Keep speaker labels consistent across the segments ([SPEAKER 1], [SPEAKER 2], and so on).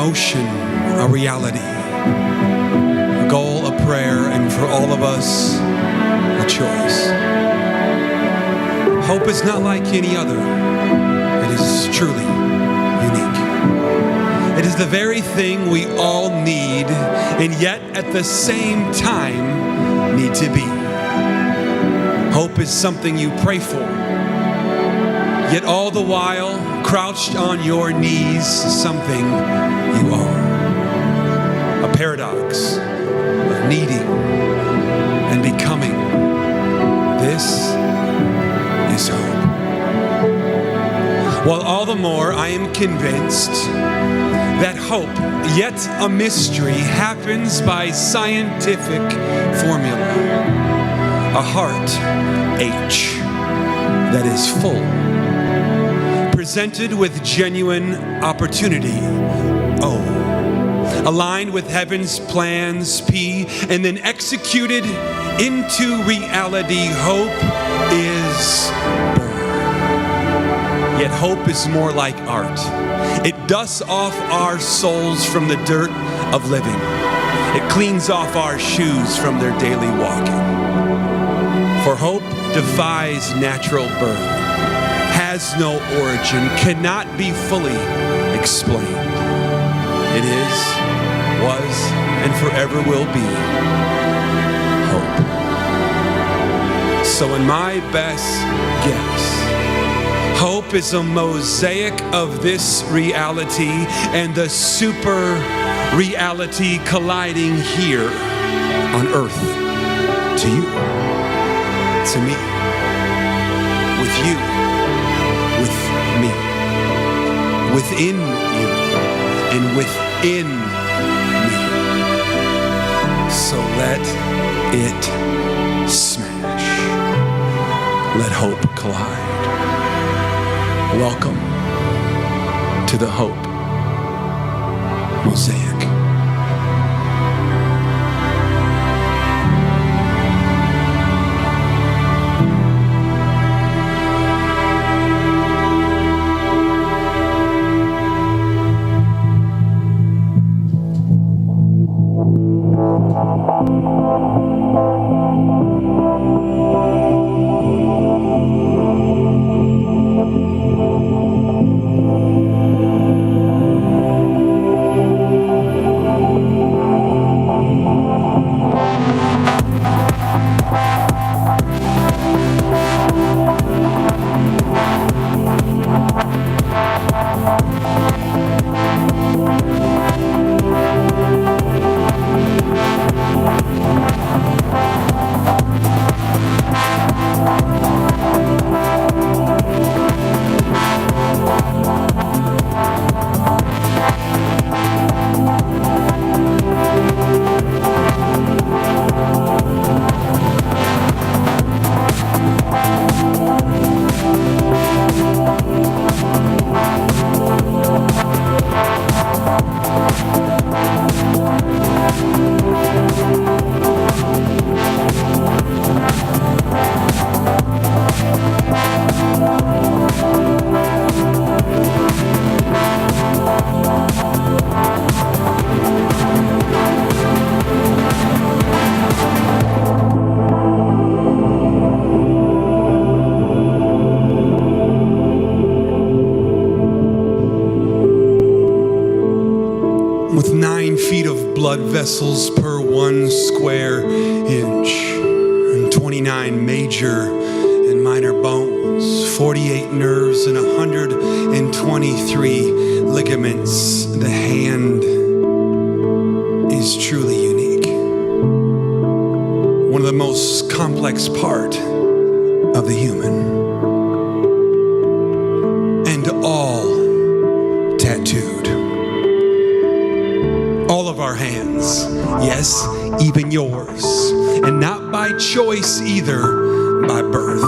[SPEAKER 1] emotion a reality, a goal, a prayer, and for all of us, a choice. Hope is not like any other. It is truly unique. It is the very thing we all need, and yet at the same time need to be. Hope is something you pray for, yet all the while, crouched on your knees, something you are. A paradox of needing and becoming. This is hope. While all the more I am convinced that hope, yet a mystery, happens by scientific formula. A heart, H, that is full, presented with genuine opportunity, O, aligned with heaven's plans, P, and then executed into reality. Hope is born. Yet hope is more like art. It dusts off our souls from the dirt of living. It cleans off our shoes from their daily walking. For hope defies natural birth, has no origin, cannot be fully explained. It is, was, and forever will be hope. So in my best guess, hope is a mosaic of this reality and the super reality colliding here on earth, to you, to me, with you, with me, within you, and within me. So let it smash. Let hope collide. Welcome to the Hope Mosaic. With 9 feet of blood vessels per 1 square inch, and 29 major and minor bones, 48 nerves, and 123 ligaments, the hand is truly unique. One of the most complex part of the human. And all tattooed. All of our hands, yes, even yours, and not by choice either, by birth.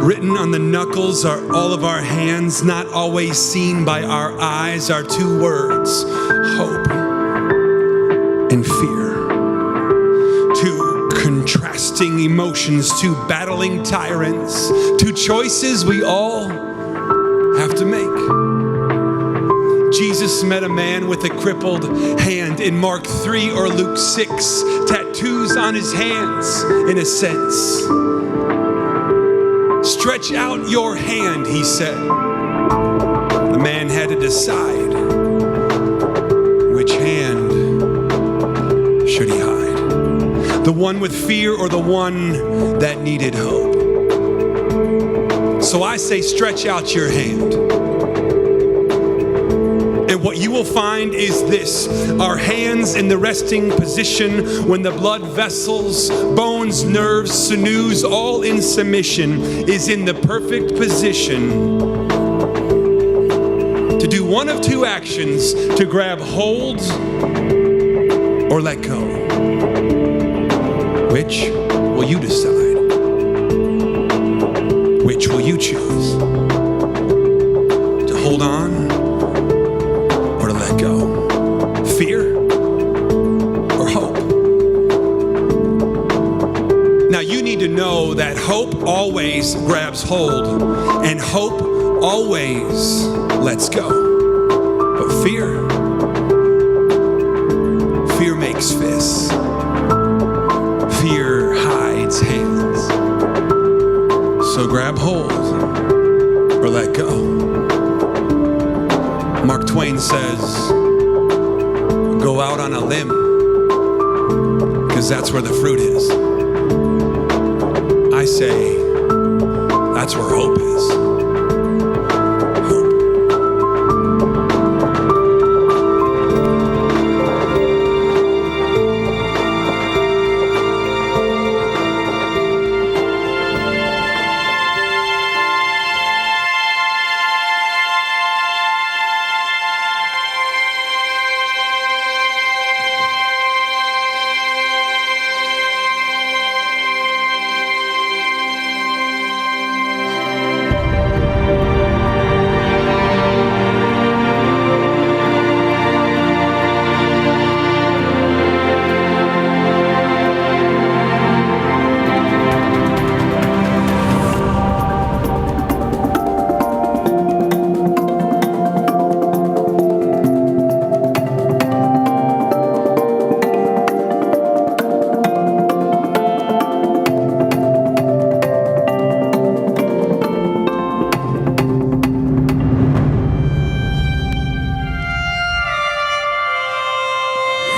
[SPEAKER 1] Written on the knuckles are all of our hands, not always seen by our eyes, are 2 words, hope and fear. 2 contrasting emotions, 2 battling tyrants, 2 choices we all have to make. Jesus met a man with a crippled hand in Mark 3 or Luke 6, tattoos on his hands, in a sense. Stretch out your hand, he said. The man had to decide which hand should he hide. The one with fear or the one that needed hope. So I say, stretch out your hand. And what you will find is this: our hands in the resting position when the blood vessels, bones, nerves, sinews, all in submission, is in the perfect position to do one of two actions: to grab hold or let go. Which will you decide? Which will you choose? To hold on or to let go? Fear or hope? Now you need to know that hope always grabs hold and hope always lets go. But fear makes fists. Fear hides hands. So grab hold or let go. Mark Twain says, go out on a limb, because that's where the fruit is. I say, that's where hope is.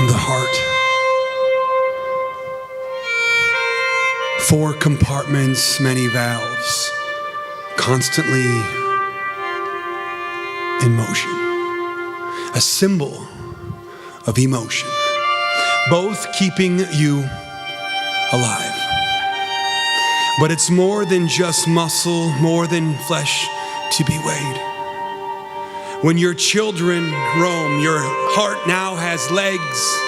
[SPEAKER 1] The heart. 4 compartments, many valves, constantly in motion. A symbol of emotion, both keeping you alive. But it's more than just muscle, more than flesh to be weighed. When your children roam, your heart now has legs.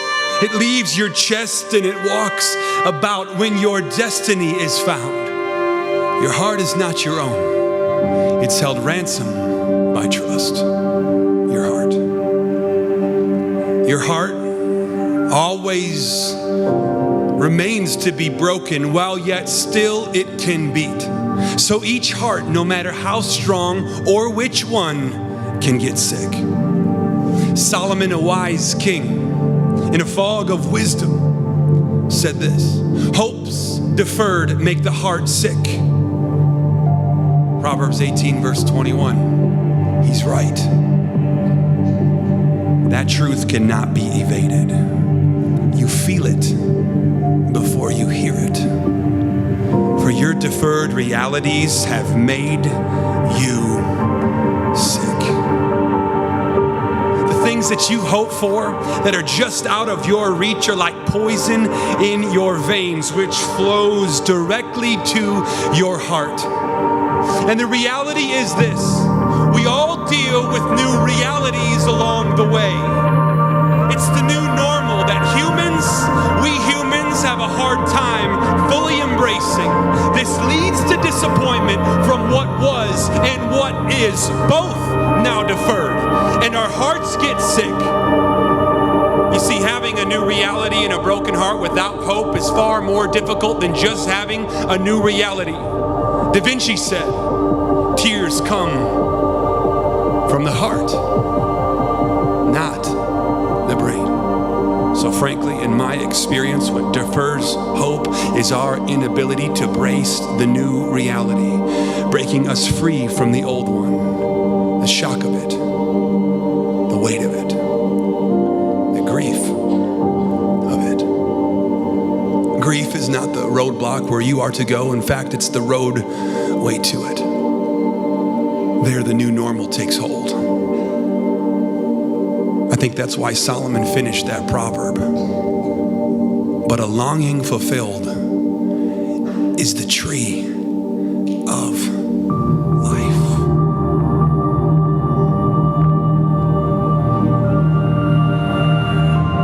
[SPEAKER 1] It leaves your chest and it walks about when your destiny is found. Your heart is not your own. It's held ransom by trust. Your heart. Your heart always remains to be broken while yet still it can beat. So each heart, no matter how strong or which one, can get sick. Solomon, a wise king, in a fog of wisdom, said this: hopes deferred make the heart sick. Proverbs 18 verse 21. He's right. That truth cannot be evaded. You feel it before you hear it. For your deferred realities have made you sick. Things that you hope for that are just out of your reach are like poison in your veins, which flows directly to your heart. And the reality is this: we all deal with new realities along the way. It's the new normal that we humans have a hard time fully embracing. This leads to disappointment from what was and what is both now deferred. And our hearts get sick. You see, having a new reality in a broken heart without hope is far more difficult than just having a new reality. Da Vinci said, tears come from the heart. frankly, in my experience, what defers hope is our inability to brace the new reality, breaking us free from the old one, the shock of it, the weight of it, the grief of it. Grief is not the roadblock where you are to go. In fact, it's the roadway to it. There, the new normal takes hold. I think that's why Solomon finished that proverb. But a longing fulfilled is the tree of life.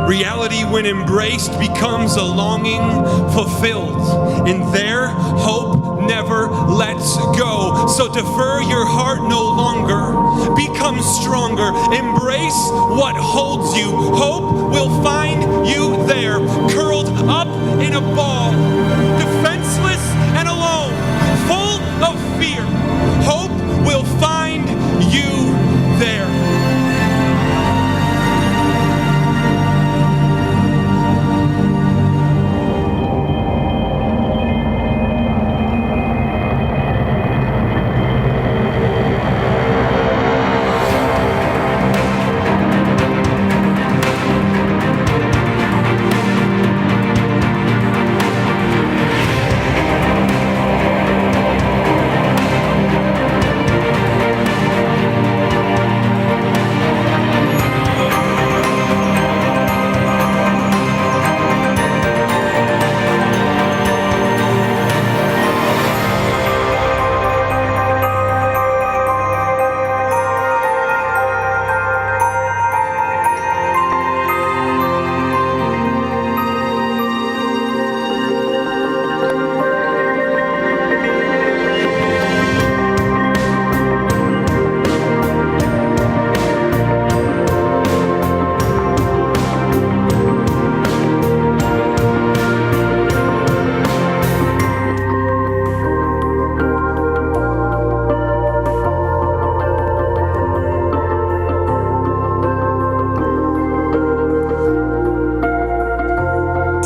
[SPEAKER 1] Reality, when embraced, becomes a longing fulfilled. And there, hope never lets go. So defer your heart no longer. Become stronger. Embrace what holds you. Hope will find you there, curled up in a ball, defenseless and alone, full of fear. Hope will find you there.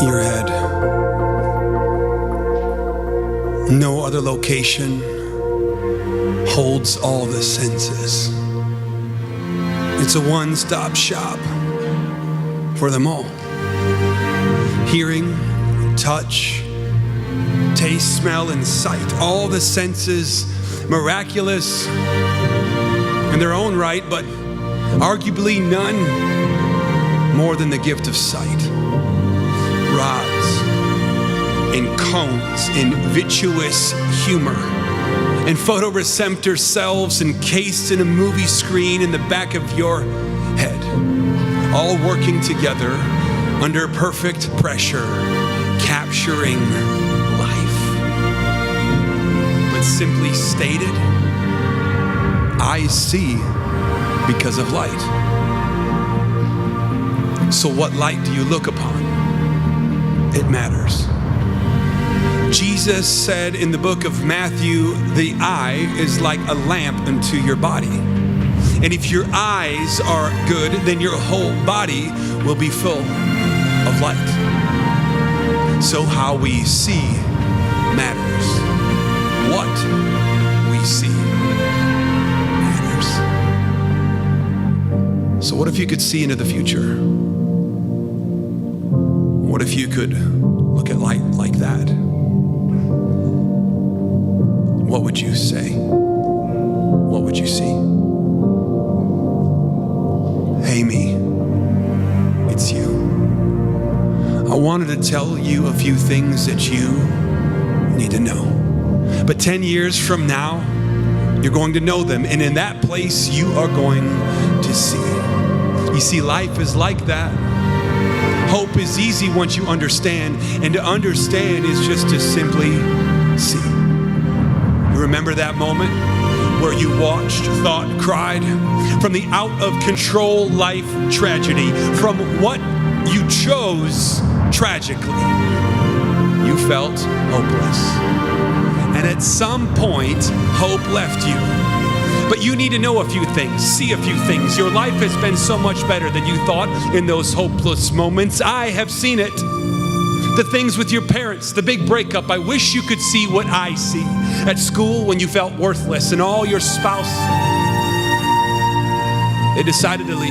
[SPEAKER 1] Your head. No other location holds all the senses. It's a one-stop shop for them all. Hearing, touch, taste, smell, and sight. All the senses, miraculous in their own right, but arguably none more than the gift of sight. Rods and cones in vitreous humor, and photoreceptor cells encased in a movie screen in the back of your head, all working together under perfect pressure, capturing life. But simply stated, eyes see because of light. So what light do you look upon? It matters. Jesus said in the book of Matthew, the eye is like a lamp unto your body. And if your eyes are good, then your whole body will be full of light. So how we see matters. What we see matters. So what if you could see into the future? What if you could look at light like that? What would you say? What would you see? Hey, me, it's you. I wanted to tell you a few things that you need to know. But 10 years from now, you're going to know them. And in that place, you are going to see. You see, life is like that. Hope is easy once you understand, and to understand is just to simply see. You remember that moment where you watched, thought, cried from the out-of-control life tragedy, from what you chose tragically. You felt hopeless. And at some point, hope left you. But you need to know a few things, see a few things. Your life has been so much better than you thought in those hopeless moments. I have seen it. The things with your parents, the big breakup. I wish you could see what I see. At school, when you felt worthless and all your spouse, they decided to leave.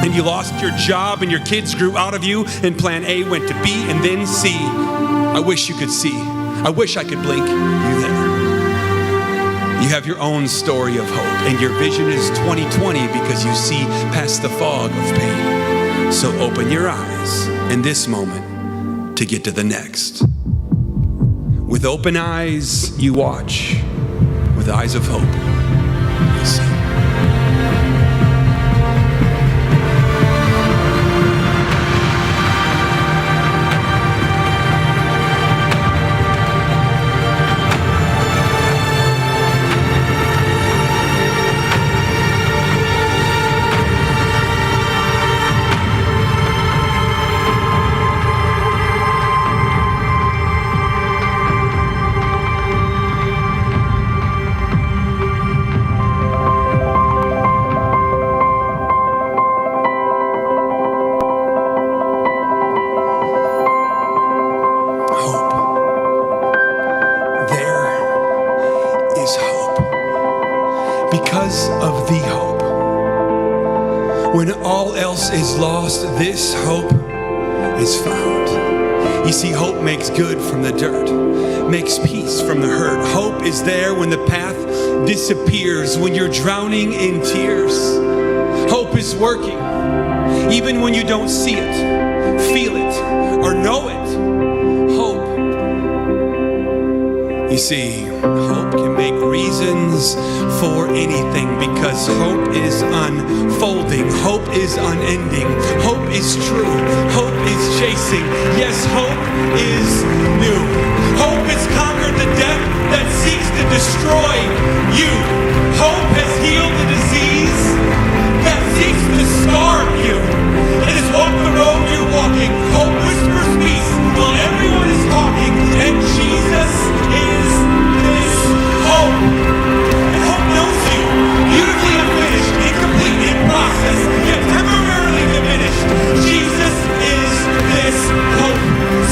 [SPEAKER 1] And you lost your job and your kids grew out of you and plan A went to B and then C. I wish you could see. I wish I could blink you there. You have your own story of hope and your vision is 2020 because you see past the fog of pain. So open your eyes in this moment to get to the next. With open eyes, you watch. With eyes of hope, you see. Because of the hope. When all else is lost, this hope is found. You see, hope makes good from the dirt, makes peace from the hurt. Hope is there when the path disappears, when you're drowning in tears. Hope is working, even when you don't see it, feel it, or know it. Hope. You see, hope can make reasons for anything because hope is unfolding. Hope is unending. Hope is true. Hope is chasing. Yes, hope is new. Hope has conquered the death that seeks to destroy you. Hope has healed the disease that seeks to starve you. It has walked the road you're walking. Hope whispers peace while everyone is talking. And Jesus is this hope. And hope knows you. Beautifully unfinished, incomplete, in process, yet temporarily diminished. Jesus is this hope.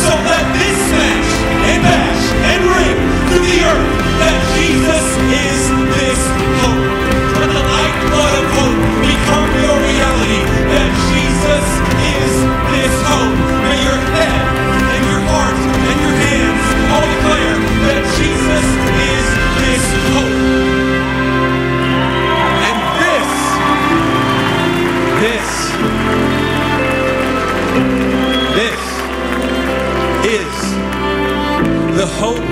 [SPEAKER 1] So let this smash and bash and ring through the earth that Jesus is this hope. Let the lifeblood of hope become your reality. That Jesus is this hope. May your head and your heart and your hands all declare that Jesus is this hope. And this is the hope